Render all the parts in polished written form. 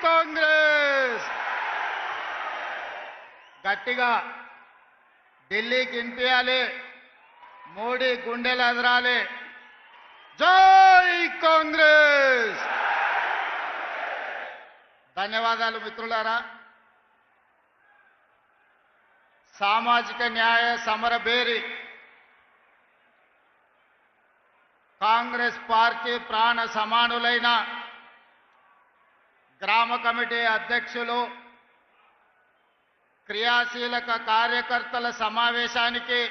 కాంగ్రెస్ గట్టిగా ఢిల్లీకి వినిపించాలి, మోడీ గుండెలు అదరాలి. జై కాంగ్రెస్. ధన్యవాదాలు మిత్రులారా. సామాజిక న్యాయ సమరభేరి కాంగ్రెస్ పార్టీ ప్రాణ సమానులైన గ్రామ కమిటీ అధ్యక్షులు, క్రియాశీలక కార్యకర్తల సమావేశానికి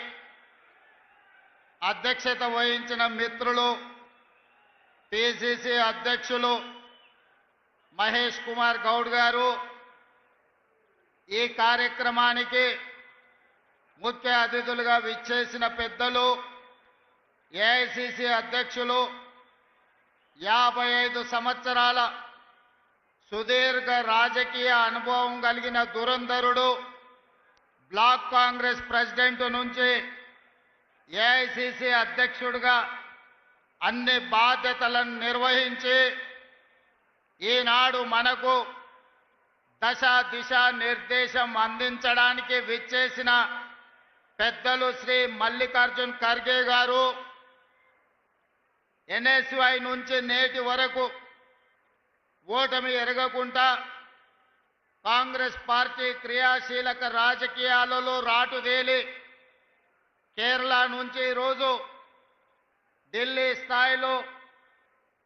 అధ్యక్షత వహించిన మిత్రులు, పిసిసి అధ్యక్షులు మహేష్ కుమార్ గౌడ్ గారు, ఈ కార్యక్రమానికి ముఖ్య అతిథులుగా విచ్చేసిన పెద్దలు, ఏఐసిసి అధ్యక్షులు, 55 సంవత్సరాల సుదీర్ఘ రాజకీయ అనుభవం కలిగిన దురంధరుడు, బ్లాక్ కాంగ్రెస్ ప్రెసిడెంట్ నుంచి ఏఐసిసి అధ్యక్షుడిగా అన్ని బాధ్యతలను నిర్వహించి ఈనాడు మనకు దశ దిశ నిర్దేశం అందించడానికి విచ్చేసిన పెద్దలు శ్రీ మల్లికార్జున్ ఖర్గే గారు, ఎన్ఎస్వై నుంచి నేటి వరకు ఓటమి ఎరగకుండా కాంగ్రెస్ పార్టీ క్రియాశీలక రాజకీయాలలో రాటుదేలి కేరళ నుంచి ఈరోజు ఢిల్లీ స్థాయిలో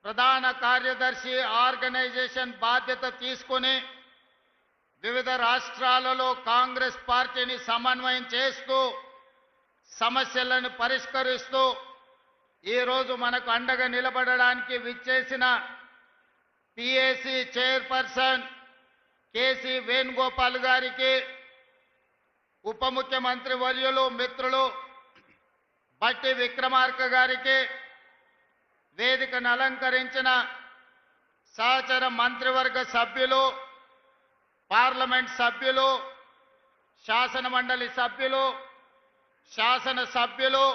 ప్రధాన కార్యదర్శి ఆర్గనైజేషన్ బాధ్యత తీసుకొని వివిధ రాష్ట్రాలలో కాంగ్రెస్ పార్టీని సమన్వయం చేస్తూ సమస్యలను పరిష్కరిస్తూ ఈరోజు మనకు అండగా నిలబడడానికి విచ్చేసిన పిఏసి చైర్పర్సన్ కేసీ వేణుగోపాల్ గారికి, ఉప ముఖ్యమంత్రి వర్యులు మిత్రులు బట్టి విక్రమార్క గారికి, వేదికను అలంకరించిన సహచర మంత్రివర్గ సభ్యులు, పార్లమెంట్ సభ్యులు, శాసనమండలి సభ్యులు, శాసన సభ్యులు,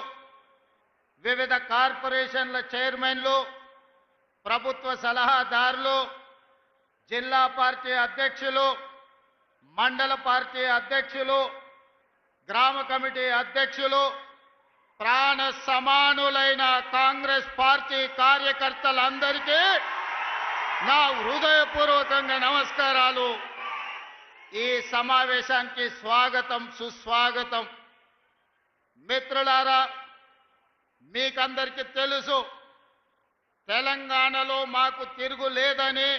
వివిధ కార్పొరేషన్ల చైర్మన్లు, ప్రభుత్వ సలహాదారులు, జిల్లా పార్టీ అధ్యక్షులు, మండల పార్టీ అధ్యక్షులు, గ్రామ కమిటీ అధ్యక్షులు, ప్రాణ సమానులైన కాంగ్రెస్ పార్టీ కార్యకర్తలందరికీ నా హృదయపూర్వకంగా నమస్కారాలు. ఈ సమావేశానికి స్వాగతం, సుస్వాగతం. మిత్రులారా, మీకందరికీ తెలుసు, తెలంగాణలో మాకు తిరుగులేదని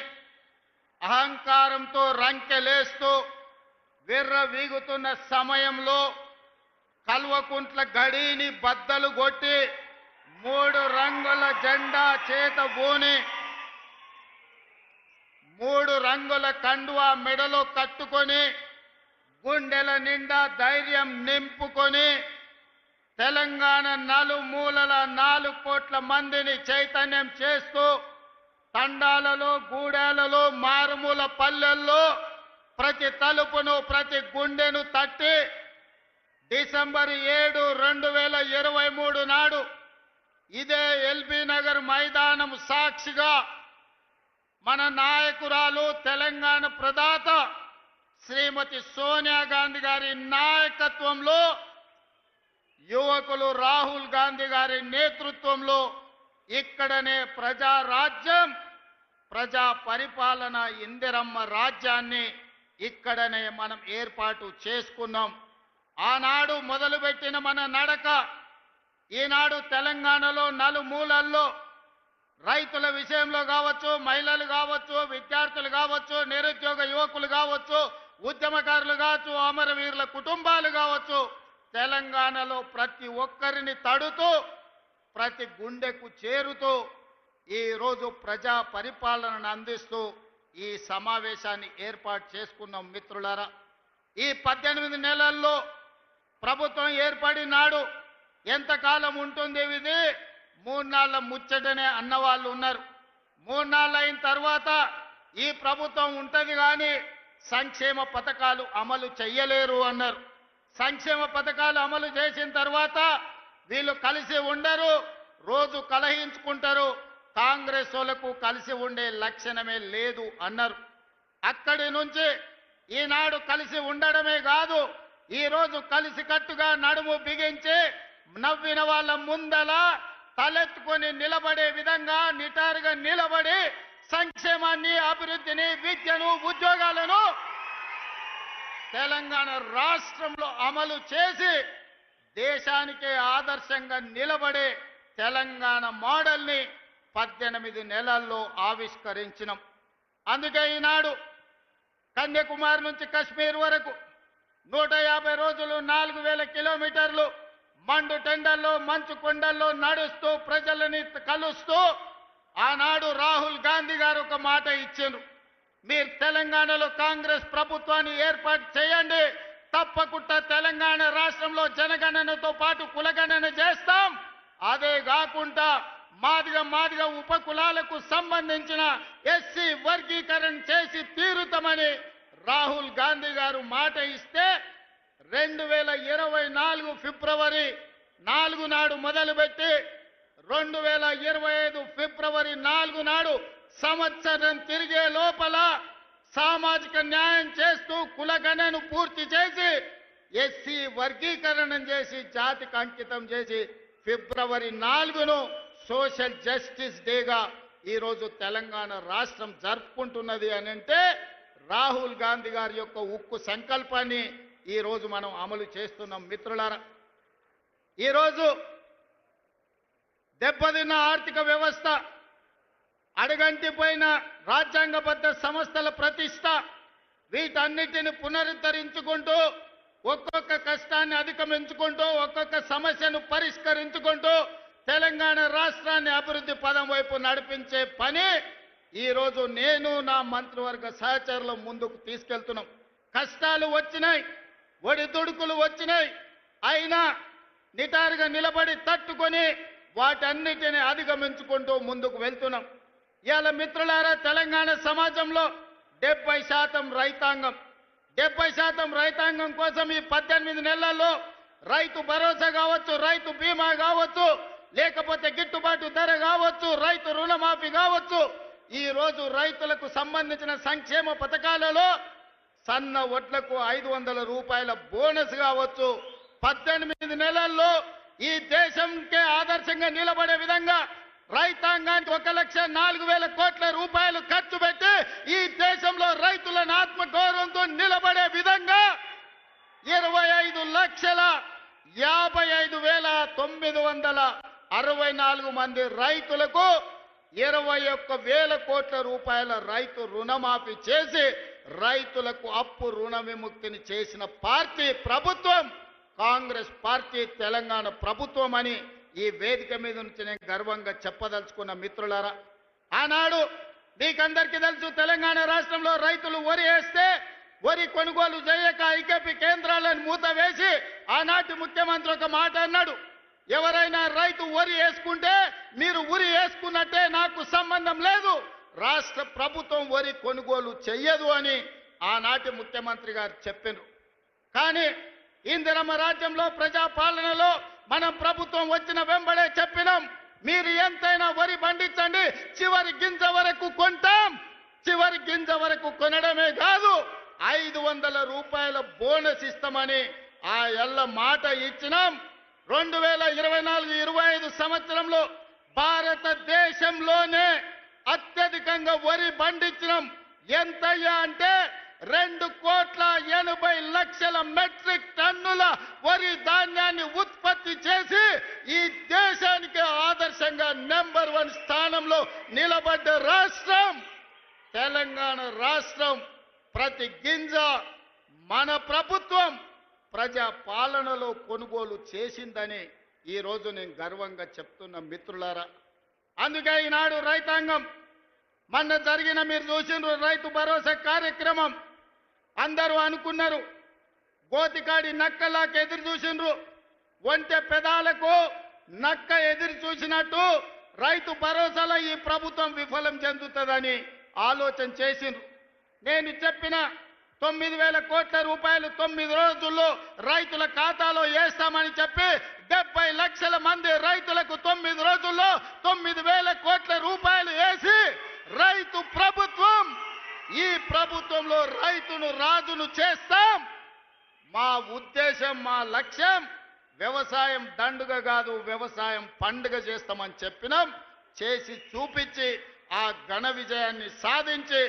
అహంకారంతో రంకెలేస్తూ విర్రవీగుతున్న సమయంలో కల్వకుంట్ల గడిని బద్దలు కొట్టి 3 రంగుల జెండా చేత బూని 3 రంగుల కండువా మెడలో కట్టుకొని గుండెల నిండా ధైర్యం నింపుకొని తెలంగాణ నలుమూలల 4 కోట్ల మందిని చైతన్యం చేస్తూ తండాలలో, గూడాలలో, మారుమూల పల్లెల్లో ప్రతి తలుపును, ప్రతి గుండెను తట్టి డిసెంబర్ 7, 2023 నాడు ఇదే ఎల్బీ నగర్ మైదానం సాక్షిగా మన నాయకురాలు, తెలంగాణ ప్రదాత శ్రీమతి సోనియా గాంధీ గారి నాయకత్వంలో, యువకులు రాహుల్ గాంధీ గారి నేతృత్వంలో ఇక్కడనే ప్రజారాజ్యం, ప్రజా పరిపాలన, ఇందిరమ్మ రాజ్యాన్ని ఇక్కడనే మనం ఏర్పాటు చేసుకున్నాం. ఆనాడు మొదలుపెట్టిన మన నడక ఈనాడు తెలంగాణలో నలుమూలల్లో రైతుల విషయంలో కావచ్చు, మహిళలు కావచ్చు, విద్యార్థులు కావచ్చు, నిరుద్యోగ యువకులు కావచ్చు, ఉద్యమకారులు కావచ్చు, అమరవీరుల కుటుంబాలు కావచ్చు, తెలంగాణలో ప్రతి ఒక్కరిని తడుతూ ప్రతి గుండెకు చేరుతూ ఈరోజు ప్రజా పరిపాలనను అందిస్తూ ఈ సమావేశాన్ని ఏర్పాటు చేసుకున్నాం. మిత్రులారా, ఈ 18 నెలల్లో ప్రభుత్వం ఏర్పడినాడు ఎంతకాలం ఉంటుంది ఇది? 3 నాళ్ళ ముచ్చటనే అన్నవాళ్ళు ఉన్నారు. 3 నాళ్ళు అయిన తర్వాత ఈ ప్రభుత్వం ఉంటుంది కానీ సంక్షేమ పథకాలు అమలు చెయ్యలేరు అన్నారు. సంక్షేమ పథకాలు అమలు చేసిన తర్వాత వీళ్ళు కలిసి ఉండరు, రోజు కలహించుకుంటారు, కాంగ్రెస్ వాళ్ళకు కలిసి ఉండే లక్షణమే లేదు అన్నారు. అక్కడి నుంచి ఈనాడు కలిసి ఉండడమే కాదు, ఈరోజు కలిసికట్టుగా నడుము బిగించి నవ్విన వాళ్ళ ముందల తలెత్తుకొని నిలబడే విధంగా నిటారుగా నిలబడి సంక్షేమాన్ని, అభివృద్ధిని, విద్యను, ఉద్యోగాలను తెలంగాణ రాష్ట్రంలో అమలు చేసి దేశానికే ఆదర్శంగా నిలబడే తెలంగాణ మోడల్ని 18 నెలల్లో ఆవిష్కరించినాం. అందుకే ఈనాడు కన్యాకుమారి నుంచి కశ్మీర్ వరకు 150 రోజులు 4000 కిలోమీటర్లు మండు టెండల్లో, మంచు కొండల్లో నడుస్తూ ప్రజలని కలుస్తూ ఆనాడు రాహుల్ గాంధీ గారు ఒక మాట ఇచ్చారు. మీరు తెలంగాణలో కాంగ్రెస్ ప్రభుత్వాన్ని ఏర్పాటు చేయండి, తప్పకుండా తెలంగాణ రాష్ట్రంలో జనగణనతో పాటు కులగణన చేస్తాం, అదే కాకుండా మాదిగ ఉపకులాలకు సంబంధించిన ఎస్సీ వర్గీకరణ చేసి తీరుతామని రాహుల్ గాంధీ గారు మాట ఇస్తే 2024 ఫిబ్రవరి 4 నాడు మొదలుపెట్టి 2025 ఫిబ్రవరి 4 నాడు సంవత్సరం తిరిగే లోపల సామాజిక న్యాయం చేస్తూ కులగణను పూర్తి చేసి ఎస్సీ వర్గీకరణ చేసి జాతికి అంకితం చేసి ఫిబ్రవరి 4ను సోషల్ జస్టిస్ డేగా ఈరోజు తెలంగాణ రాష్ట్రం జరుపుకుంటున్నది అని అంటే రాహుల్ గాంధీ గారి యొక్క ఉక్కు సంకల్పాన్ని ఈరోజు మనం అమలు చేస్తున్నాం. మిత్రులారా, ఈరోజు దెబ్బతిన్న ఆర్థిక వ్యవస్థ, అడగంటిపోయిన రాజ్యాంగబద్ధ సంస్థల ప్రతిష్ట, వీటన్నిటిని పునరుద్ధరించుకుంటూ ఒక్కొక్క కష్టాన్ని అధిగమించుకుంటూ ఒక్కొక్క సమస్యను పరిష్కరించుకుంటూ తెలంగాణ రాష్ట్రాన్ని అభివృద్ధి పదం వైపు నడిపించే పని ఈరోజు నేను నా మంత్రివర్గ సహచరులు ముందుకు తీసుకెళ్తున్నాం. కష్టాలు వచ్చినాయి, ఒడిదుడుకులు వచ్చినాయి, అయినా నిటారుగా నిలబడి తట్టుకొని వాటన్నిటిని అధిగమించుకుంటూ ముందుకు వెళ్తున్నాం. ఇవాళ మిత్రులారా, తెలంగాణ సమాజంలో 70% రైతాంగం, 70% రైతాంగం కోసం ఈ 18 నెలల్లో రైతు భరోసా కావచ్చు, రైతు బీమా కావచ్చు, లేకపోతే గిట్టుబాటు ధర కావచ్చు, రైతు రుణమాఫీ కావచ్చు, ఈ రోజు రైతులకు సంబంధించిన సంక్షేమ పథకాలలో సన్న వడ్లకు 500 రూపాయల బోనస్ కావచ్చు, 18 నెలల్లో ఈ దేశంకే ఆదర్శంగా నిలబడే విధంగా రైతాంగానికి 1,04,000 కోట్ల రూపాయలు ఖర్చు పెట్టి ఈ దేశంలో రైతులను ఆత్మగౌరవంతో నిలబడే విధంగా 25,55,964 మంది రైతులకు 21,000 కోట్ల రూపాయల రైతు రుణమాఫీ చేసి రైతులకు అప్పు రుణ విముక్తిని చేసిన పార్టీ ప్రభుత్వం కాంగ్రెస్ పార్టీ, తెలంగాణ ప్రభుత్వం అని ఈ వేదిక మీద నుంచి నేను గర్వంగా చెప్పదలుచుకున్న. మిత్రులారా, ఆనాడు మీకందరికీ తెలుసు, తెలంగాణ రాష్ట్రంలో రైతులు వరి వేస్తే వరి కొనుగోలు చేయక ఐకేపీ కేంద్రాలను మూత వేసి ఆనాటి ముఖ్యమంత్రి ఒక మాట అన్నాడు, ఎవరైనా రైతు వరి వేసుకుంటే మీరు ఉరి వేసుకున్నట్టే, నాకు సంబంధం లేదు, రాష్ట్ర ప్రభుత్వం వరి కొనుగోలు చెయ్యదు అని ఆనాటి ముఖ్యమంత్రి గారు చెప్పారు. కానీ ఇందిరమ్మ రాజ్యంలో ప్రజాపాలనలో మనం ప్రభుత్వం వచ్చిన వెంబడే చెప్పినాం, మీరు ఎంతైనా వరి పండించండి, చివరి గింజ వరకు కొంటాం, చివరి గింజ వరకు కొనడమే కాదు 500 రూపాయల బోనస్ ఇస్తామని ఆ ఎల్ల మాట ఇచ్చినాం. 2024-25 సంవత్సరంలో భారతదేశంలోనే అత్యధికంగా వరి పండించినాం. ఎంతయ్యా అంటే 2,80,00,000 మెట్రిక్ టన్నుల వరి ధాన్యాన్ని ఉత్పత్తి చేసి ఈ దేశానికి ఆదర్శంగా నెంబర్ 1 స్థానంలో నిలబడ్డ రాష్ట్రం తెలంగాణ రాష్ట్రం. ప్రతి గింజ మన ప్రభుత్వం ప్రజా పాలనలో కొనుగోలు చేసిందని ఈరోజు నేను గర్వంగా చెప్తున్న. మిత్రులారా, అందుకే ఈనాడు రైతాంగం మొన్న జరిగిన మీరు చూసిండ్రు రైతు భరోసా కార్యక్రమం, అందరూ అనుకున్నారు గోతికాడి నక్కలాకి ఎదురు చూసిండ్రు, ఒంటె పెదాలకు నక్క ఎదురు చూసినట్టు రైతు భరోసాలో ఈ ప్రభుత్వం విఫలం చెందుతుందని ఆలోచన చేసిండ్రు. నేను చెప్పిన 9,000 కోట్ల రూపాయలు 9 రోజుల్లో రైతుల ఖాతాలో వేస్తామని చెప్పి 70 లక్షల మంది రైతులకు 9 రోజుల్లో 9,000 కోట్ల రూపాయలు వేసి రైతు ప్రభుత్వం ఈ ప్రభుత్వంలో రైతును రాజును చేస్తాం. మా ఉద్దేశం, మా లక్ష్యం వ్యవసాయం దండుగ కాదు, వ్యవసాయం పండుగ చేస్తామని చెప్పినాం. చేసి చూపించి ఆ ఘన విజయాన్ని సాధించి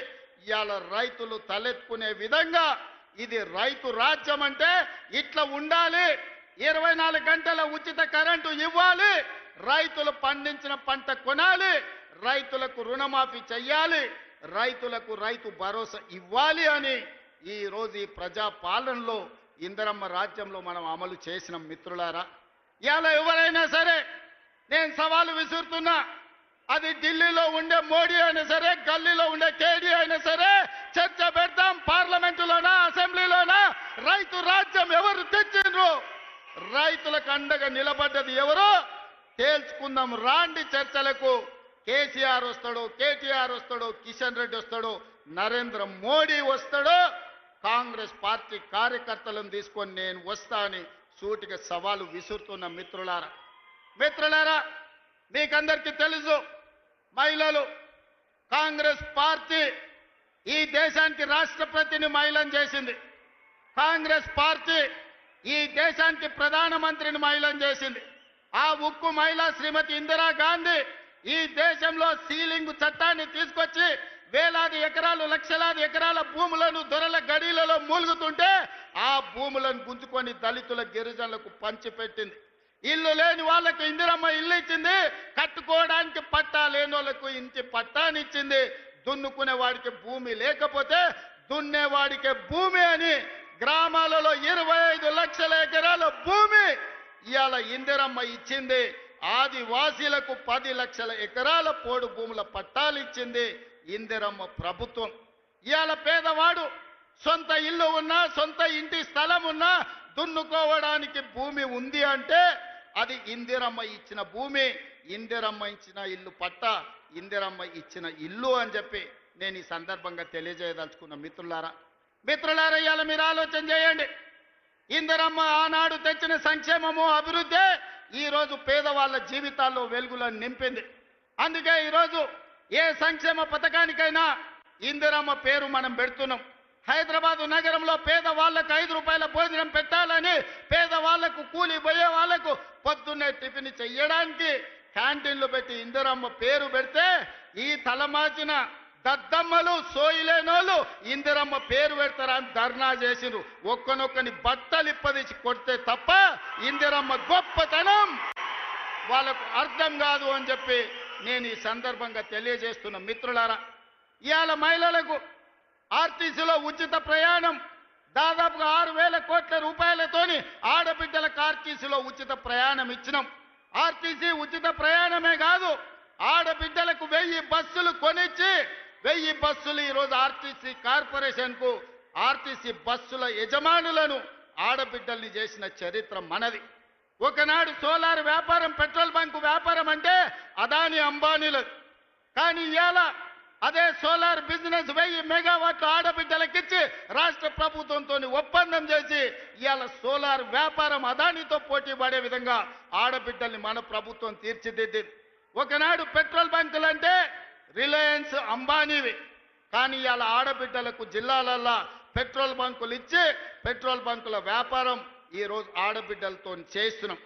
ఇవాళ రైతులు తలెత్తుకునే విధంగా ఇది రైతు రాజ్యం అంటే ఇట్లా ఉండాలి. 24 గంటల ఉచిత కరెంటు ఇవ్వాలి, రైతులు పండించిన పంట కొనాలి, రైతులకు రుణమాఫీ చెయ్యాలి, రైతులకు రైతు భరోసా ఇవ్వాలి అని ఈ రోజు ఈ ప్రజా పాలనలో ఇందిరమ్మ రాజ్యంలో మనం అమలు చేసిన మిత్రులారా. ఇవాళ ఎవరైనా సరే నేను సవాలు విసురుతున్నా, అది ఢిల్లీలో ఉండే మోడీ అయినా సరే, గల్లీలో ఉండే కేడీ అయినా సరే, చర్చ పెడతాం. పార్లమెంటులోనా, అసెంబ్లీలోనా రైతు రాజ్యం ఎవరు తెచ్చిండ్రు, రైతులకు అండగా నిలబడ్డది ఎవరో తేల్చుకుందాం. రాండి చర్చలకు. కేసీఆర్ వస్తాడో, కేటీఆర్ వస్తాడో, కిషన్ రెడ్డి వస్తాడో, నరేంద్ర మోడీ వస్తాడో, కాంగ్రెస్ పార్టీ కార్యకర్తలను తీసుకొని నేను వస్తా అని సూటిగా సవాలు విసురుతున్న మిత్రులారా, మీకందరికీ తెలుసు, మహిళలు కాంగ్రెస్ పార్టీ ఈ దేశానికి రాష్ట్రపతిని మహిళను చేసింది. కాంగ్రెస్ పార్టీ ఈ దేశానికి ప్రధానమంత్రిని మహిళను చేసింది. ఆ ఉక్కు మహిళ శ్రీమతి ఇందిరాగాంధీ ఈ దేశంలో సీలింగ్ చట్టాన్ని తీసుకొచ్చి వేలాది ఎకరాలు, లక్షలాది ఎకరాల భూములను దొరల గడిలలో మూలుగుతుంటే ఆ భూములను గుంజుకొని దళితుల, గిరిజనులకు పంచిపెట్టింది. ఇల్లు లేని వాళ్ళకు ఇందిరమ్మ ఇల్లు ఇచ్చింది, కట్టుకోవడానికి పట్టా లేని వాళ్ళకు ఇంటి పట్టానిచ్చింది. దున్నుకునే వాడికి భూమి లేకపోతే దున్నేవాడికి భూమి అని గ్రామాలలో 25 లక్షల ఎకరాల భూమి ఇవాళ ఇందిరమ్మ ఇచ్చింది. ఆదివాసీలకు 10 లక్షల ఎకరాల పోడు భూముల పట్టాలు ఇచ్చింది ఇందిరమ్మ ప్రభుత్వం. ఇవాళ పేదవాడు సొంత ఇల్లు ఉన్నా, సొంత ఇంటి స్థలం ఉన్నా, దున్నుకోవడానికి భూమి ఉంది అంటే అది ఇందిరమ్మ ఇచ్చిన భూమి, ఇందిరమ్మ ఇచ్చిన ఇల్లు పట్ట, ఇందిరమ్మ ఇచ్చిన ఇల్లు అని చెప్పి నేను ఈ సందర్భంగా తెలియజేయదలుచుకున్న మిత్రులారా. ఇవాళ మీరు ఆలోచన చేయండి. ఇందిరమ్మ ఆనాడు తెచ్చిన సంక్షేమము, అభివృద్ధి ఈరోజు పేదవాళ్ళ జీవితాల్లో వెలుగులను నింపింది. అందుకే ఈరోజు ఏ సంక్షేమ పథకానికైనా ఇందిరమ్మ పేరు మనం పెడుతున్నాం. హైదరాబాదు నగరంలో పేదవాళ్లకు 5 రూపాయల భోజనం పెట్టాలని, పేదవాళ్లకు, కూలి పోయే వాళ్లకు పొద్దున్నే టిఫిన్ చెయ్యడానికి క్యాంటీన్లు పెట్టి ఇందిరమ్మ పేరు పెడితే ఈ తలమాచిన దద్దమ్మలు, సోయిలేనోళ్ళు ఇందిరమ్మ పేరు పెడతారని ధర్నా చేసిరు. ఒక్కనొక్కని బట్టలు ఇప్పదీసి కొడితే తప్ప ఇందిరమ్మ గొప్పతనం వాళ్ళకు అర్థం కాదు అని చెప్పి నేను ఈ సందర్భంగా తెలియజేస్తున్న మిత్రులారా. ఇవాళ మహిళలకు ఆర్టీసీలో ఉచిత ప్రయాణం దాదాపుగా 6,000 కోట్ల రూపాయలతోని ఆడబిడ్డలకు ఆర్టీసీలో ఉచిత ప్రయాణం ఇచ్చినాం. ఆర్టీసీ ఉచిత ప్రయాణమే కాదు, ఆడబిడ్డలకు 1000 బస్సులు కొనిచ్చి 1000 బస్సులు ఈరోజు ఆర్టీసీ కార్పొరేషన్కు, ఆర్టీసీ బస్సుల యజమానులను ఆడబిడ్డల్ని చేసిన చరిత్ర మనది. ఒకనాడు సోలార్ వ్యాపారం, పెట్రోల్ బంకు వ్యాపారం అంటే అదాని, అంబానీలది. కానీ ఇవాళ అదే సోలార్ బిజినెస్ 1000 మెగావాట్లు ఆడబిడ్డలకిచ్చి రాష్ట్ర ప్రభుత్వంతో ఒప్పందం చేసి ఇవాళ సోలార్ వ్యాపారం అదానితో పోటీ పడే విధంగా ఆడబిడ్డల్ని మన ప్రభుత్వం తీర్చిదిద్దింది. ఒకనాడు పెట్రోల్ బంకులు అంటే రిలయన్స్, అంబానీవి. కానీ ఇవాళ ఆడబిడ్డలకు జిల్లాలల్లో పెట్రోల్ బంకులు ఇచ్చి పెట్రోల్ బంకుల వ్యాపారం ఈరోజు ఆడబిడ్డలతో చేస్తున్నాం.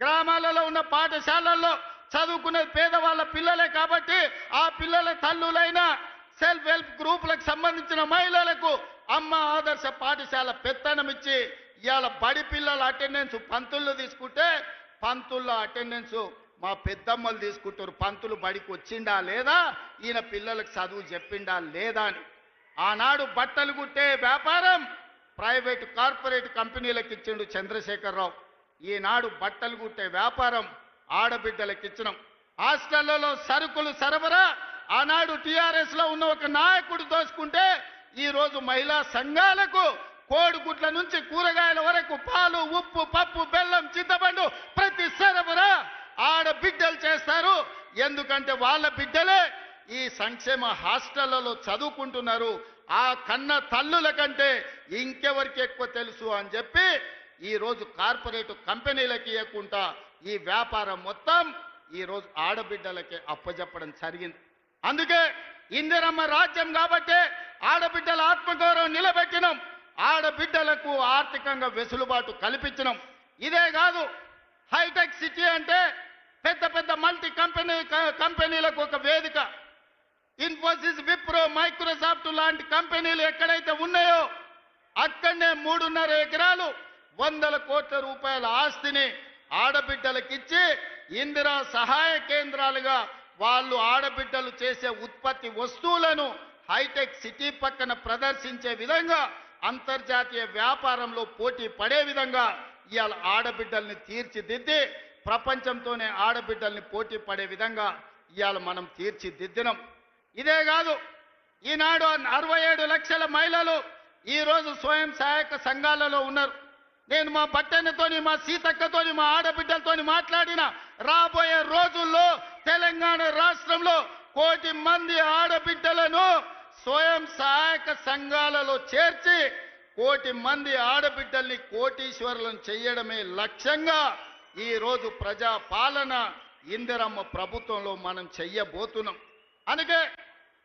గ్రామాలలో ఉన్న పాఠశాలల్లో చదువుకునేది పేదవాళ్ళ పిల్లలే కాబట్టి ఆ పిల్లల తల్లులైన సెల్ఫ్ హెల్ప్ గ్రూపులకు సంబంధించిన మహిళలకు అమ్మ ఆదర్శ పాఠశాల పెత్తనం ఇచ్చి ఇవాళ బడి పిల్లల అటెండెన్స్ పంతులు తీసుకుంటే పంతుల అటెండెన్స్ మా పెద్దమ్మలు తీసుకుంటారు. పంతులు బడికి వచ్చిండా లేదా, ఈయన పిల్లలకు చదువు చెప్పిండా లేదా అని. ఆనాడు బట్టలు కుట్టే వ్యాపారం ప్రైవేటు కార్పొరేట్ కంపెనీలకు ఇచ్చిండు చంద్రశేఖరరావు. ఈనాడు బట్టలు కుట్టే వ్యాపారం ఆడబిడ్డలకు ఇచ్చినాం. హాస్టళ్లలో సరుకులు సరఫరా ఆనాడు టీఆర్ఎస్ లో ఉన్న ఒక నాయకుడు దోచుకుంటే ఈరోజు మహిళా సంఘాలకు కోడిగుడ్ల నుంచి కూరగాయల వరకు పాలు, ఉప్పు, పప్పు, బెల్లం, చింతపండు ప్రతి సరఫరా ఆడబిడ్డలు చేస్తారు. ఎందుకంటే వాళ్ళ బిడ్డలే ఈ సంక్షేమ హాస్టళ్లలో చదువుకుంటున్నారు. ఆ కన్న తల్లుల కంటే ఇంకెవరికి ఎక్కువ తెలుసు అని చెప్పి ఈరోజు కార్పొరేట్ కంపెనీలకి ఇవ్వకుండా ఈ వ్యాపారం మొత్తం ఈరోజు ఆడబిడ్డలకే అప్పచెప్పడం జరిగింది. అందుకే ఇందిరమ్మ రాజ్యం కాబట్టి ఆడబిడ్డల ఆత్మగౌరవం నిలబెట్టినాం, ఆడబిడ్డలకు ఆర్థికంగా వెసులుబాటు కల్పించినాం. ఇదే కాదు, హైటెక్ సిటీ అంటే పెద్ద పెద్ద మల్టీ కంపెనీలకు ఒక వేదిక. ఇన్ఫోసిస్, విప్రో, మైక్రోసాఫ్ట్ లాంటి కంపెనీలు ఎక్కడైతే ఉన్నాయో అక్కడనే 3.5 ఎకరాలు 100 కోట్ల రూపాయల ఆస్తిని ఆడబిడ్డలకిచ్చి ఇందిరా సహాయ కేంద్రాలుగా వాళ్ళు ఆడబిడ్డలు చేసే ఉత్పత్తి వస్తువులను హైటెక్ సిటీ పక్కన ప్రదర్శించే విధంగా, అంతర్జాతీయ వ్యాపారంలో పోటీ పడే విధంగా ఇవాళ ఆడబిడ్డల్ని తీర్చిదిద్ది ప్రపంచంతోనే ఆడబిడ్డల్ని పోటీ పడే విధంగా ఇవాళ మనం తీర్చిదిద్దినాం. ఇదే కాదు, ఈనాడు 67 లక్షల మహిళలు ఈరోజు స్వయం సహాయక సంఘాలలో ఉన్నారు. నేను మా బట్టన్నతోని, మా సీతక్కతోని, మా ఆడబిడ్డలతోని మాట్లాడిన రాబోయే రోజుల్లో తెలంగాణ రాష్ట్రంలో 1 కోటి మంది ఆడబిడ్డలను స్వయం సహాయక సంఘాలలో చేర్చి 1 కోటి మంది ఆడబిడ్డల్ని కోటీశ్వరులను చేయడమే లక్ష్యంగా ఈరోజు ప్రజా పాలన ఇందిరమ్మ ప్రభుత్వంలో మనం చెయ్యబోతున్నాం. అందుకే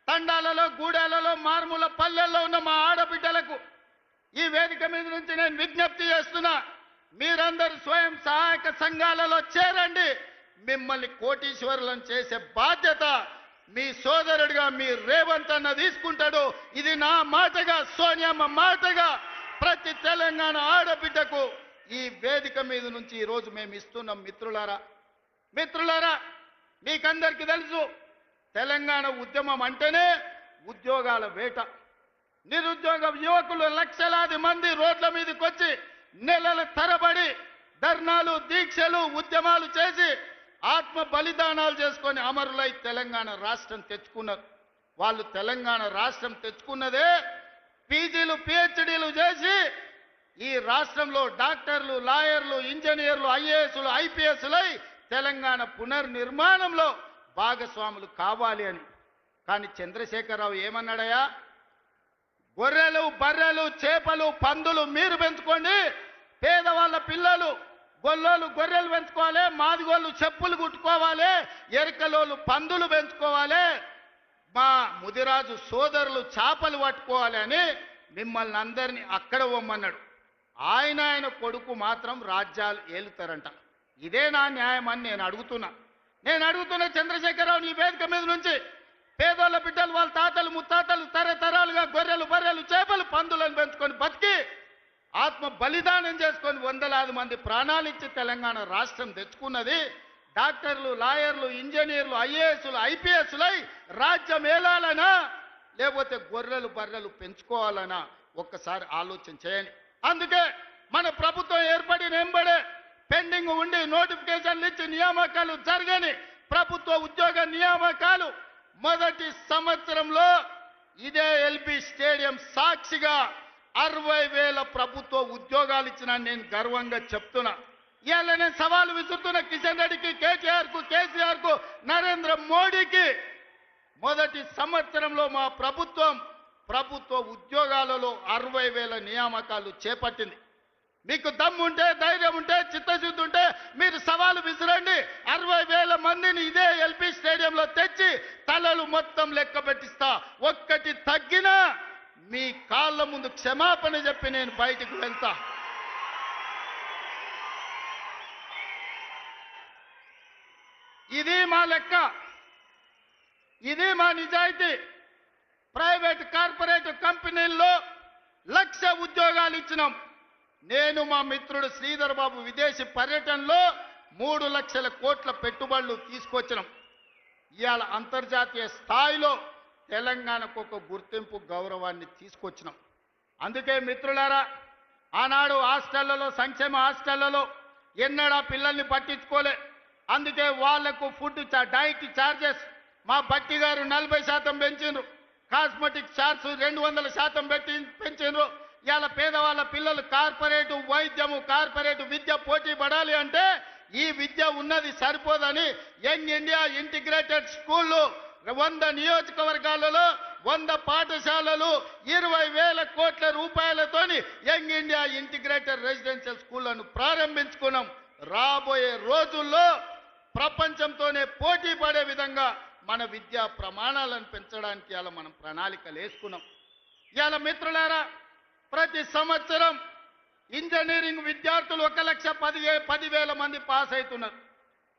తండాలలో, గూడాలలో, మారుమూల పల్లెల్లో ఉన్న మా ఆడబిడ్డలకు ఈ వేదిక మీద నుంచి నేను విజ్ఞప్తి చేస్తున్నా, మీరందరూ స్వయం సహాయక సంఘాలలో చేరండి. మిమ్మల్ని కోటీశ్వరులను చేసే బాధ్యత మీ సోదరుడిగా మీ రేవంత్ అన్న తీసుకుంటాడు. ఇది నా మాటగా, సోనియమ్మ మాటగా ప్రతి తెలంగాణ ఆడబిడ్డకు ఈ వేదిక మీద నుంచి ఈరోజు మేము ఇస్తున్నాం. మిత్రులారా, మీకందరికీ తెలుసు, తెలంగాణ ఉద్యమం అంటేనే ఉద్యోగాల వేట. నిరుద్యోగ యువకులు లక్షలాది మంది రోడ్ల మీదకి వచ్చి నెలల తరబడి ధర్నాలు, దీక్షలు, ఉద్యమాలు చేసి ఆత్మ బలిదానాలు చేసుకొని అమరులై తెలంగాణ రాష్ట్రం తెచ్చుకున్నారు. వాళ్ళు తెలంగాణ రాష్ట్రం తెచ్చుకున్నదే పీజీలు, పిహెచ్డీలు చేసి ఈ రాష్ట్రంలో డాక్టర్లు, లాయర్లు, ఇంజనీర్లు, ఐఏఎస్లు, ఐపీఎస్లై తెలంగాణ పునర్నిర్మాణంలో భాగస్వాములు కావాలి అని. కానీ చంద్రశేఖరరావు ఏమన్నాడయా? గొర్రెలు, బర్రెలు, చేపలు, పందులు మీరు పెంచుకోండి, పేదవాళ్ళ పిల్లలు గొల్లోళ్ళు గొర్రెలు పెంచుకోవాలి, మాదిగోళ్ళు చెప్పులు కుట్టుకోవాలి, ఎరకలోళ్ళు పందులు పెంచుకోవాలి, మా ముదిరాజు సోదరులు చేపలు పట్టుకోవాలి అని మిమ్మల్ని అందరినీ అక్కడ పొమ్మన్నాడు. ఆయన కొడుకు మాత్రం రాజ్యాలు ఏలుతారంట. ఇదే నా న్యాయం అని నేను అడుగుతున్నా చంద్రశేఖరరావు ఈ వేదిక మీద నుంచి. పేదోళ్ళ బిడ్డలు, వాళ్ళ తాతలు, ముత్తాతలు తరతరాలుగా గొర్రెలు, బర్రెలు, చేపలు, పందులను పెంచుకొని బతికి ఆత్మ బలిదానం చేసుకొని వందలాది మంది ప్రాణాలు ఇచ్చి తెలంగాణ రాష్ట్రం తెచ్చుకున్నది. డాక్టర్లు, లాయర్లు, ఇంజనీర్లు, ఐఏఎస్లు, ఐపీఎస్లై రాజ్యం ఏలాలనా లేకపోతే గొర్రెలు, బర్రెలు పెంచుకోవాలనా ఒక్కసారి ఆలోచన చేయండి. అందుకే మన ప్రభుత్వం ఏర్పడిన వెంబడే పెండింగ్ ఉండి నోటిఫికేషన్లు ఇచ్చి నియామకాలు జరగని ప్రభుత్వ ఉద్యోగ నియామకాలు మొదటి సంవత్సరంలో ఇదే ఎల్బీ స్టేడియం సాక్షిగా 60,000 ప్రభుత్వ ఉద్యోగాలు ఇచ్చిన నేను గర్వంగా చెప్తున్నా. ఇవాళ నేను సవాలు విసురుతున్న కిషన్ రెడ్డికి, కేటీఆర్కు, కేసీఆర్కు, నరేంద్ర మోడీకి. మొదటి సంవత్సరంలో మా ప్రభుత్వ ఉద్యోగాలలో 60,000 నియామకాలు చేపట్టింది. మీకు దమ్ము ఉంటే, ధైర్యం ఉంటే, చిత్తశుద్ధి ఉంటే మీరు సవాలు విసిరండి. 60,000 మందిని ఇదే ఎల్బీ స్టేడియంలో తెచ్చి తలలు మొత్తం లెక్క పెట్టిస్తా. ఒక్కటి తగ్గినా మీ కాళ్ళ ముందు క్షమాపణ చెప్పి నేను బయటికి వెళ్తా. ఇది మా లెక్క, ఇది మా నిజాయితీ. ప్రైవేట్, కార్పొరేట్ కంపెనీల్లో 1,00,000 ఉద్యోగాలు ఇచ్చినాం. నేను మా మిత్రుడు శ్రీధర్ బాబు విదేశీ పర్యటనలో 3 లక్షల కోట్ల పెట్టుబడులు తీసుకొచ్చినాం. ఇవాళ అంతర్జాతీయ స్థాయిలో తెలంగాణకు ఒక గుర్తింపు, గౌరవాన్ని తీసుకొచ్చినాం. అందుకే మిత్రులారా, ఆనాడు హాస్టళ్లలో, సంక్షేమ హాస్టళ్లలో ఎన్నడా పిల్లల్ని పట్టించుకోలే. అందుకే వాళ్లకు ఫుడ్ డైట్ ఛార్జెస్ మా బట్టి గారు 40% పెంచిండ్రు. Cosmetic charge 200% పెంచిండ్రు. ఇవాళ పేదవాళ్ళ పిల్లలు కార్పొరేటు వైద్యము, కార్పొరేటు విద్య పోటీ పడాలి అంటే ఈ విద్య ఉన్నది సరిపోదని యంగ్ ఇండియా ఇంటిగ్రేటెడ్ స్కూళ్ళు 100 నియోజకవర్గాలలో 100 పాఠశాలలు 20,000 కోట్ల రూపాయలతోని యంగ్ ఇండియా ఇంటిగ్రేటెడ్ రెసిడెన్షియల్ స్కూళ్లను ప్రారంభించుకున్నాం. రాబోయే రోజుల్లో ప్రపంచంతోనే పోటీ పడే విధంగా మన విద్యా ప్రమాణాలను పెంచడానికి అలా మనం ప్రణాళికలు వేసుకున్నాం. ఇవాళ మిత్రులారా, ప్రతి సంవత్సరం ఇంజనీరింగ్ విద్యార్థులు 1,10,000 మంది పాస్ అవుతున్నారు.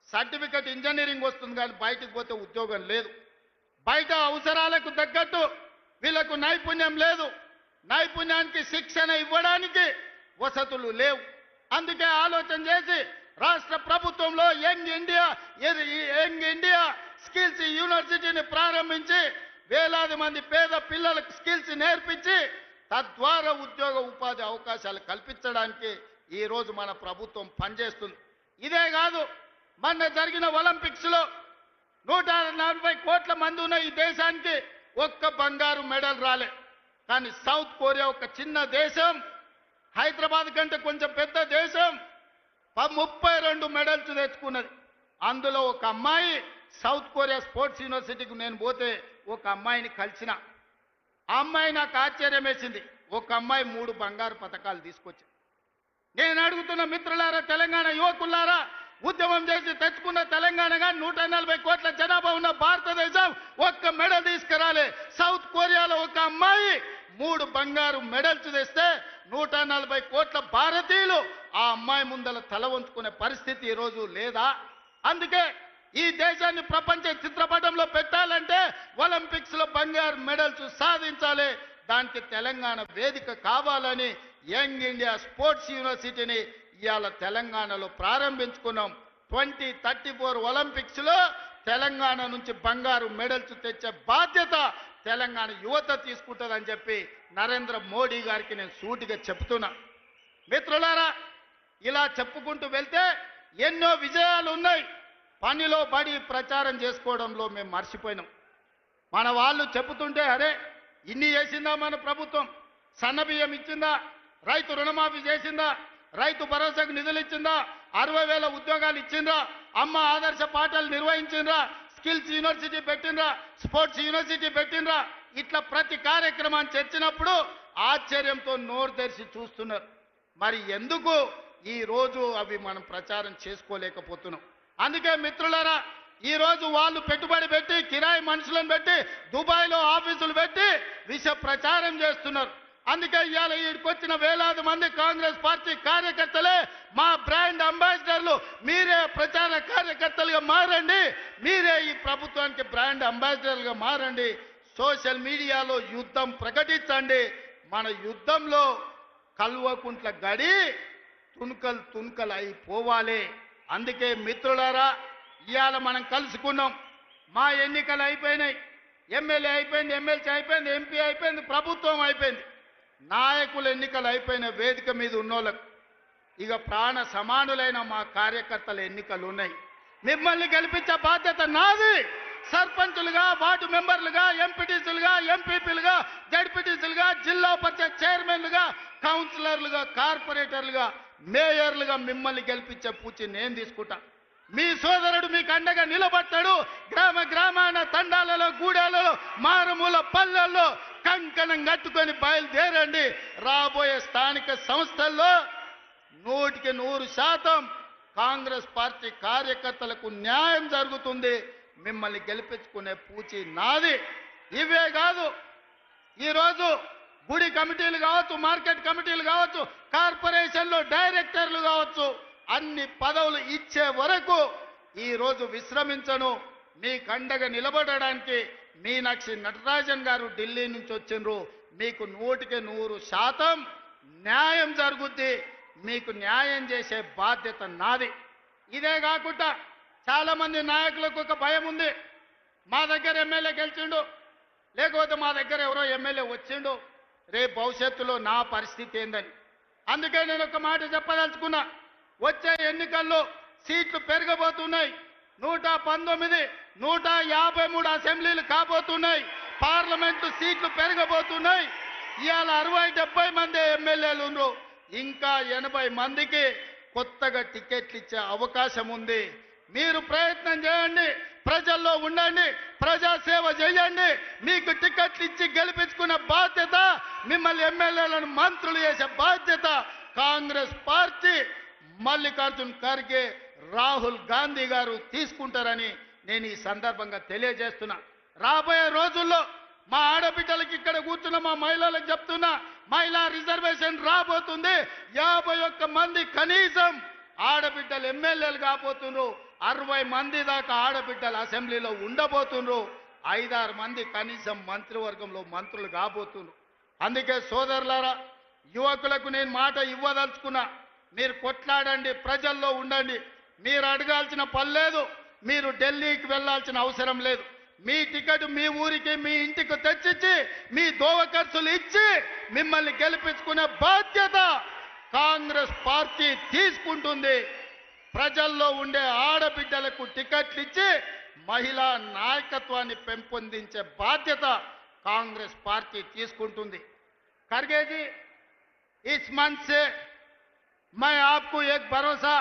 సర్టిఫికెట్ ఇంజనీరింగ్ వస్తుంది, కానీ బయటకు పోతే ఉద్యోగం లేదు. బయట అవసరాలకు తగ్గట్టు వీళ్ళకు నైపుణ్యం లేదు. నైపుణ్యానికి శిక్షణ ఇవ్వడానికి వసతులు లేవు. అందుకే ఆలోచన చేసి రాష్ట్ర ప్రభుత్వంలో యంగ్ ఇండియా స్కిల్స్ యూనివర్సిటీని ప్రారంభించి వేలాది మంది పేద పిల్లలకు స్కిల్స్ నేర్పించి తద్వారా ఉద్యోగ ఉపాధి అవకాశాలు కల్పించడానికి ఈ రోజు మన ప్రభుత్వం పనిచేస్తుంది. ఇదే కాదు, మొన్న జరిగిన ఒలింపిక్స్ లో 140 కోట్ల మంది ఉన్న ఈ దేశానికి ఒక్క బంగారు మెడల్ రాలే. కానీ సౌత్ కొరియా ఒక చిన్న దేశం, హైదరాబాద్ కంటే కొంచెం పెద్ద దేశం, 32 మెడల్స్ తెచ్చుకున్నది. అందులో ఒక అమ్మాయి సౌత్ కొరియా స్పోర్ట్స్ యూనివర్సిటీకి నేను పోతే ఒక అమ్మాయిని కలిసిన. ఆ అమ్మాయి నాకు ఆశ్చర్యం వేసింది. ఒక అమ్మాయి 3 బంగారు పతకాలు తీసుకొచ్చింది. నేను అడుగుతున్న మిత్రులారా, తెలంగాణ యువకులారా, ఉద్యమం చేసి తెచ్చుకున్న తెలంగాణగా 140 కోట్ల జనాభా ఉన్న భారతదేశం ఒక్క మెడల్ తీసుకురాలే. సౌత్ కొరియాలో ఒక అమ్మాయి 3 బంగారు మెడల్స్ తెస్తే 140 కోట్ల భారతీయులు ఆ అమ్మాయి ముందల తల వంచుకునే పరిస్థితి ఈరోజు లేదా? అందుకే ఈ దేశాన్ని ప్రపంచ చిత్రపటంలో పెట్టాలంటే ఒలింపిక్స్ లో బంగారు మెడల్స్ సాధించాలి. దానికి తెలంగాణ వేదిక కావాలని యంగ్ ఇండియా స్పోర్ట్స్ యూనివర్సిటీని ఇవాళ తెలంగాణలో ప్రారంభించుకున్నాం. 2034 ఒలింపిక్స్ లో తెలంగాణ నుంచి బంగారు మెడల్స్ తెచ్చే బాధ్యత తెలంగాణ యువత తీసుకుంటుందని చెప్పి నరేంద్ర మోడీ గారికి నేను సూటిగా చెప్తున్నా. మిత్రులారా, ఇలా చెప్పుకుంటూ వెళ్తే ఎన్నో విజయాలు ఉన్నాయి. పనిలో పడి ప్రచారం చేసుకోవడంలో మేము మర్చిపోయినాం. మన వాళ్ళు చెబుతుంటే అరే ఇన్ని చేసిందా మన ప్రభుత్వం? సన్నబియ్యం ఇచ్చిందా? రైతు రుణమాఫీ చేసిందా? రైతు భరోసాకు నిధులు ఇచ్చిందా? 60,000 ఉద్యోగాలు ఇచ్చిందా? అమ్మ ఆదర్శ పాఠాలు నిర్వహించిందా? స్కిల్స్ యూనివర్సిటీ పెట్టిండ్రా? స్పోర్ట్స్ యూనివర్సిటీ పెట్టిండ్రా? ఇట్లా ప్రతి కార్యక్రమాన్ని చర్చినప్పుడు ఆశ్చర్యంతో నోరు తెరిచి చూస్తున్నారు. మరి ఎందుకు ఈ రోజు అవి మనం ప్రచారం చేసుకోలేకపోతున్నాం? అందుకే మిత్రులారా, ఈ రోజు వాళ్ళు పెట్టుబడి పెట్టి కిరాయి మనుషులను పెట్టి దుబాయ్లో ఆఫీసులు పెట్టి విష ప్రచారం చేస్తున్నారు. అందుకే ఇవాళ ఈడికొచ్చిన వేలాది మంది కాంగ్రెస్ పార్టీ కార్యకర్తలే మా బ్రాండ్ అంబాసిడర్లు. మీరే ప్రచార కార్యకర్తలుగా మారండి, మీరే ఈ ప్రభుత్వానికి బ్రాండ్ అంబాసిడర్లుగా మారండి. సోషల్ మీడియాలో యుద్ధం ప్రకటించండి. మన యుద్ధంలో కల్వకుంట్ల గడి తుణుకలు అయిపోవాలి. అందుకే మిత్రులారా, ఇవాళ మనం కలుసుకున్నాం. మా ఎన్నికలు అయిపోయినాయి. ఎమ్మెల్యే అయిపోయింది, ఎమ్మెల్సీ అయిపోయింది, ఎంపీ అయిపోయింది, ప్రభుత్వం అయిపోయింది. నాయకుల ఎన్నికలు అయిపోయిన వేదిక మీద ఉన్నోళ్ళకు ఇక ప్రాణ సమానులైన మా కార్యకర్తల ఎన్నికలు ఉన్నాయి. మిమ్మల్ని గెలిపించే బాధ్యత నాది. సర్పంచులుగా, వార్డు మెంబర్లుగా, ఎంపీటీసీలుగా, ఎంపీపీలుగా, జడ్పీటీసీలుగా, జిల్లా పరిషత్ చైర్మన్లుగా, కౌన్సిలర్లుగా, కార్పొరేటర్లుగా, మేయర్లుగా మిమ్మల్ని గెలిపించే పూచి నేను తీసుకుంటా. మీ సోదరుడు మీకు అండగా నిలబడతాడు. గ్రామ గ్రామాన తండాలలో, గూడాలలో, మారుమూల పల్లెల్లో కంకణం కట్టుకొని బయలుదేరండి. రాబోయే స్థానిక సంస్థల్లో 100% కాంగ్రెస్ పార్టీ కార్యకర్తలకు న్యాయం జరుగుతుంది. మిమ్మల్ని గెలిపించుకునే పూచి నాది. ఇవే కాదు, ఈరోజు గుడి కమిటీలు కావచ్చు, మార్కెట్ కమిటీలు కావచ్చు, కార్పొరేషన్లో డైరెక్టర్లు కావచ్చు, అన్ని పదవులు ఇచ్చే వరకు ఈరోజు విశ్రమించను. మీకు అండగా నిలబడడానికి మీనాక్షి నటరాజన్ గారు ఢిల్లీ నుంచి వచ్చిండ్రు. మీకు 100% న్యాయం జరుగుద్ది. మీకు న్యాయం చేసే బాధ్యత నాది. ఇదే కాకుండా చాలా మంది నాయకులకు ఒక భయం ఉంది. మా దగ్గర ఎమ్మెల్యే గెలిచిండు, లేకపోతే మా దగ్గర ఎవరో ఎమ్మెల్యే వచ్చిండు, రేపు భవిష్యత్తులో నా పరిస్థితి ఏందని. అందుకే నేను ఒక మాట చెప్పదలుచుకున్నా. వచ్చే ఎన్నికల్లో సీట్లు పెరగబోతున్నాయి. 119, 153 అసెంబ్లీలు కాబోతున్నాయి. పార్లమెంటు సీట్లు పెరగబోతున్నాయి. ఇవాళ 60-70 మంది ఎమ్మెల్యేలు ఉన్నారు. ఇంకా 80 మందికి కొత్తగా టికెట్లు ఇచ్చే అవకాశం ఉంది. మీరు ప్రయత్నం చేయండి, ప్రజల్లో ఉండండి, ప్రజాసేవ చేయండి. మీకు టికెట్లు ఇచ్చి గెలిపించుకునే బాధ్యత, మిమ్మల్ని ఎమ్మెల్యేలను మంత్రులు చేసే బాధ్యత కాంగ్రెస్ పార్టీ, మల్లికార్జున్ ఖర్గే, రాహుల్ గాంధీ గారు తీసుకుంటారని నేను ఈ సందర్భంగా తెలియజేస్తున్నా. రాబోయే రోజుల్లో మా ఆడబిడ్డలకి ఇక్కడ కూర్చున్న మా మహిళలకు చెప్తున్నా, మహిళా రిజర్వేషన్ రాబోతుంది. 51 మంది కనీసం ఆడబిడ్డలు ఎమ్మెల్యేలు కాబోతున్నారు. 60 మంది దాకా ఆడబిడ్డలు అసెంబ్లీలో ఉండబోతున్నారు. 5-6 మంది కనీసం మంత్రివర్గంలో మంత్రులు కాబోతున్నారు. అందుకే సోదరులారా, యువకులకు నేను మాట ఇవ్వదలుచుకున్నా, మీరు కొట్లాడండి, ప్రజల్లో ఉండండి. మీరు అడగాల్సిన పని లేదు, మీరు ఢిల్లీకి వెళ్లాల్సిన అవసరం లేదు. మీ టికెట్ మీ ఊరికి మీ ఇంటికి తెచ్చిచ్చి మీ దోవ ఖర్చులు ఇచ్చి మిమ్మల్ని గెలిపించుకునే బాధ్యత కాంగ్రెస్ పార్టీ తీసుకుంటుంది. ప్రజల్లో ఉండే ఆడబిడ్డలకు టికెట్లు ఇచ్చి మహిళా నాయకత్వాన్ని పెంపొందించే బాధ్యత కాంగ్రెస్ పార్టీ తీసుకుంటుంది. खड़गे जी, इस मंच से मैं आपको एक भरोसा,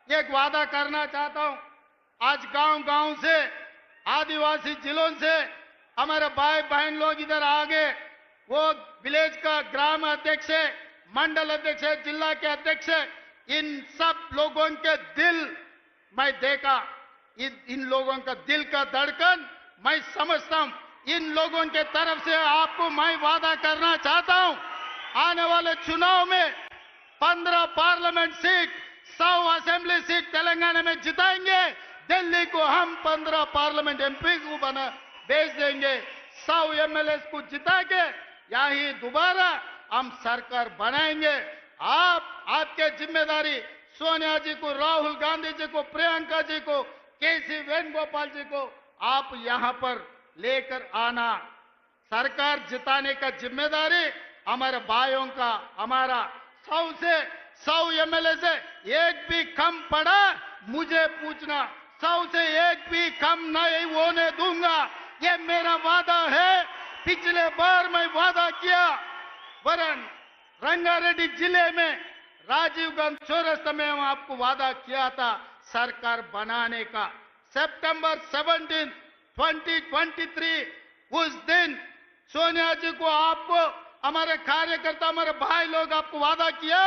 एक वादा करना चाहता हूं। आज गांव-गांव से, आदिवासी जिलों से हमारे भाई बहन लोग इधर आ गए। वो विलेज का ग्राम अध्यक्ष है, मंडल अध्यक्ष है, जिला के अध्यक्ष है। इन सब लोगों के दिल मैं देखा, इन लोगों का दिल का धड़कन मैं समझता हूं। इन लोगों के तरफ से आपको मैं वादा करना चाहता हूं, आने वाले चुनाव में 15 parliament seat, 100 assembly seat Telangana में जिताएंगे। दिल्ली को हम 15 पार्लियामेंट एमपी को बना भेज देंगे। 100 एमएलए को जिता के यही दोबारा हम सरकार बनाएंगे। आपके जिम्मेदारी सोनिया जी को, राहुल गांधी जी को, प्रियंका जी को, केसी वेणुगोपाल जी को आप यहां पर लेकर आना। सरकार जिताने का जिम्मेदारी हमारे भाइयों का, हमारा 100 एमएलए से एक भी कम पड़ा मुझे पूछना, 100 से एक भी कम नहीं होने दूंगा, ये मेरा वादा है। पिछले बार मैं वादा किया, वरन रंगारेड्डी जिले में राजीव गांधी चौरस्ता में आपको वादा किया था सरकार बनाने का। सितंबर 17, 2023 उस दिन सोनिया जी को, आपको, हमारे कार्यकर्ता, हमारे भाई लोग आपको वादा किया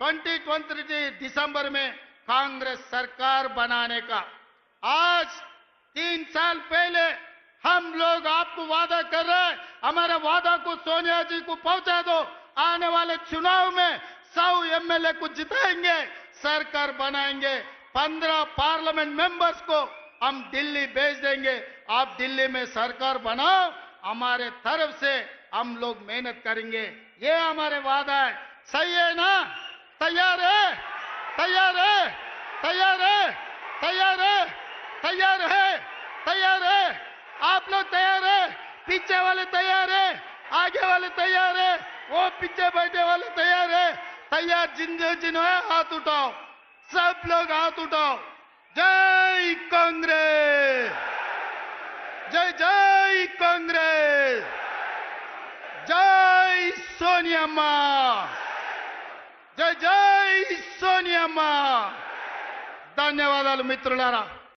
2023 दिसंबर में कांग्रेस सरकार बनाने का। आज 3 साल पहले हम लोग आपको वादा कर रहे हैं, हमारे वादा को सोनिया जी को पहुंचा दो। आने वाले चुनाव में 100 एमएलए को जिताएंगे, सरकार बनाएंगे। 15 पार्लियामेंट मेंबर्स को हम दिल्ली भेज देंगे। आप दिल्ली में सरकार बनाओ, हमारे तरफ से हम लोग मेहनत करेंगे। ये हमारे वादा है। सही है ना? तैयार है? तैयार है? तैयार है? तैयार है? तैयार है? तैयार है? आप लोग तैयार है? पीछे वाले तैयार है? आगे वाले तैयार है? वो पीछे बैठे वाले तैयार है? तैयार जिन है हाथ उठाओ, सब लोग हाथ उठाओ। जय कांग्रेस, जय जय कांग्रेस, जय सोनिया मां, जय जय सोनिया मां। ధన్యవాదాలు మిత్రులారా।